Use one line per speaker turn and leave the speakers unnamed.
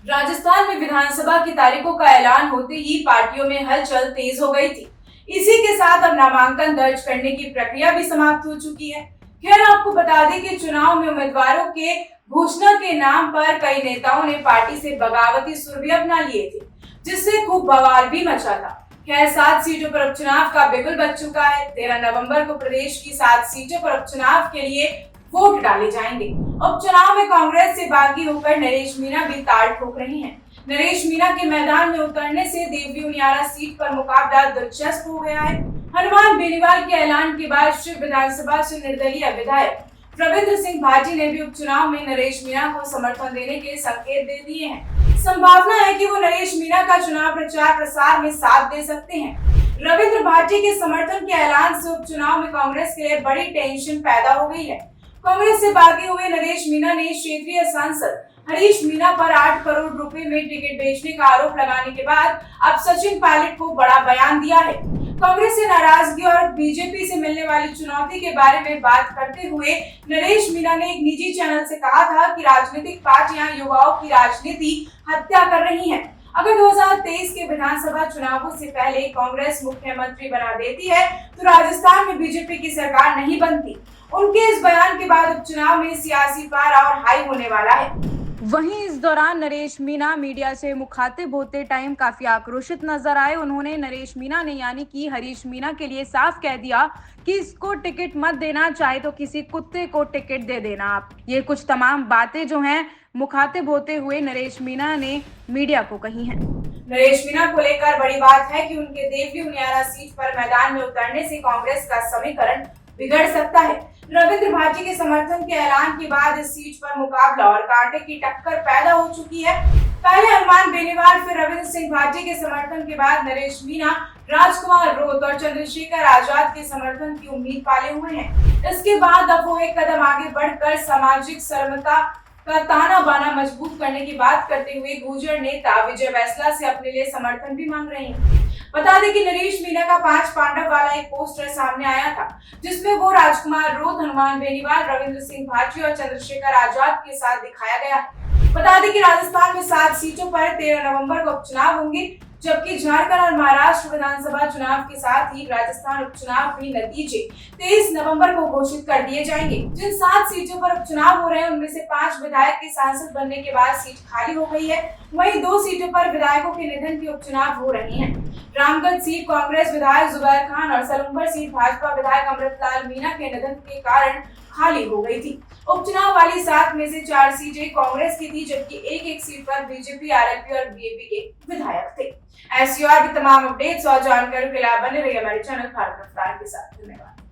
राजस्थान में विधानसभा की तारीखों का ऐलान होते ही पार्टियों में हलचल तेज हो गई थी। इसी के साथ अब नामांकन दर्ज करने की प्रक्रिया भी समाप्त हो चुकी है। खैर, आपको बता दें कि चुनाव में उम्मीदवारों के घोषणा के नाम पर कई नेताओं ने पार्टी से बगावती सुर भी अपना लिए थे, जिससे खूब बवाल भी मचा था। खैर, 7 सीटों पर उपचुनाव का बिगुल बज चुका है। 13 नवंबर को प्रदेश की 7 सीटों पर उपचुनाव के लिए वोट डाले जाएंगे। उपचुनाव में कांग्रेस से बागी होकर नरेश मीणा भी ताल ठोक रही हैं। नरेश मीणा के मैदान में उतरने से देवरी उनियारा सीट पर मुकाबला दिलचस्प हो गया है। हनुमान बेनीवाल के ऐलान के बाद शिव विधानसभा से निर्दलीय विधायक रविंद्र सिंह भाटी ने भी उपचुनाव में नरेश मीणा को समर्थन देने के संकेत दे दिए हैं। संभावना है कि वो नरेश मीणा का चुनाव प्रचार प्रसार में साथ दे सकते हैं। रविंद्र भाटी के समर्थन के ऐलान से उपचुनाव में कांग्रेस के लिए बड़ी टेंशन पैदा हो गई है। कांग्रेस से बागी हुए नरेश मीणा ने क्षेत्रीय सांसद हरीश मीणा पर 8 करोड़ रुपए में टिकट बेचने का आरोप लगाने के बाद अब सचिन पायलट को बड़ा बयान दिया है। कांग्रेस से नाराजगी और बीजेपी से मिलने वाली चुनौती के बारे में बात करते हुए नरेश मीणा ने एक निजी चैनल से कहा था कि राजनीतिक पार्टियां युवाओं की राजनीति हत्या कर रही हैं। अगर 2023 के विधानसभा चुनावों से पहले कांग्रेस मुख्यमंत्री बना देती है तो राजस्थान में बीजेपी की सरकार नहीं बनती। उनके इस बयान के बाद उपचुनाव में सियासी पारा और हाई होने वाला है।
वहीं इस दौरान नरेश मीणा मीडिया से मुखातिब होते टाइम काफी आक्रोशित नजर आए। उन्होंने नरेश मीणा ने यानी कि हरीश मीणा के लिए साफ कह दिया कि इसको टिकट मत देना, चाहे तो किसी कुत्ते को टिकट दे देना आप। ये कुछ तमाम बातें जो हैं मुखातिब होते हुए नरेश मीणा ने मीडिया को कही हैं।
नरेश मीणा को लेकर बड़ी बात है कि उनके देवरी उनियारा सीट पर मैदान में उतरने से कांग्रेस का समीकरण बिगड़ सकता है। रविंद्र भाटी के समर्थन के ऐलान के बाद इस सीट पर मुकाबला और कांटे की टक्कर पैदा हो चुकी है। पहले हनुमान बेनीवाल, फिर रविंद्र सिंह भाटी के समर्थन के बाद नरेश मीणा राजकुमार रोत और चंद्रशेखर आजाद के समर्थन की उम्मीद पाले हुए हैं। इसके बाद अब वो एक कदम आगे बढ़कर सामाजिक समता का ताना बाना मजबूत करने की बात करते हुए गुर्जर नेता विजय वैसला से अपने लिए समर्थन भी मांग रहे हैं। बता दें कि नरेश मीणा का 5 पांडव वाला एक पोस्टर सामने आया था, जिसमें वो राजकुमार रोत, हनुमान बेनीवाल, रविंद्र सिंह भाटी और चंद्रशेखर आजाद के साथ दिखाया गया है। बता दें कि राजस्थान में 7 सीटों पर 13 नवंबर को उपचुनाव होंगे, जबकि झारखंड और महाराष्ट्र विधानसभा चुनाव के साथ ही राजस्थान उपचुनाव के नतीजे 23 नवंबर को घोषित कर दिए जाएंगे। जिन 7 सीटों पर उपचुनाव हो रहे हैं उनमें से 5 विधायक के सांसद बनने के बाद सीट खाली हो गई है। वहीं 2 सीटों पर विधायकों के निधन के उपचुनाव हो रहे हैं। रामगढ़ सीट कांग्रेस विधायक जुबैर खान और सलूम्बर सीट भाजपा विधायक अमृतलाल मीणा के निधन के कारण खाली हो गई थी। उपचुनाव वाली 7 में से 4 सीटें कांग्रेस की थी, जबकि एक सीट पर बीजेपी, आरएलपी और बीएपी के विधायक थे। ऐसी और भी तमाम अपडेट्स और जानकारी के लिए बने रहिए हमारे चैनल भारत रफ्तार के साथ। धन्यवाद।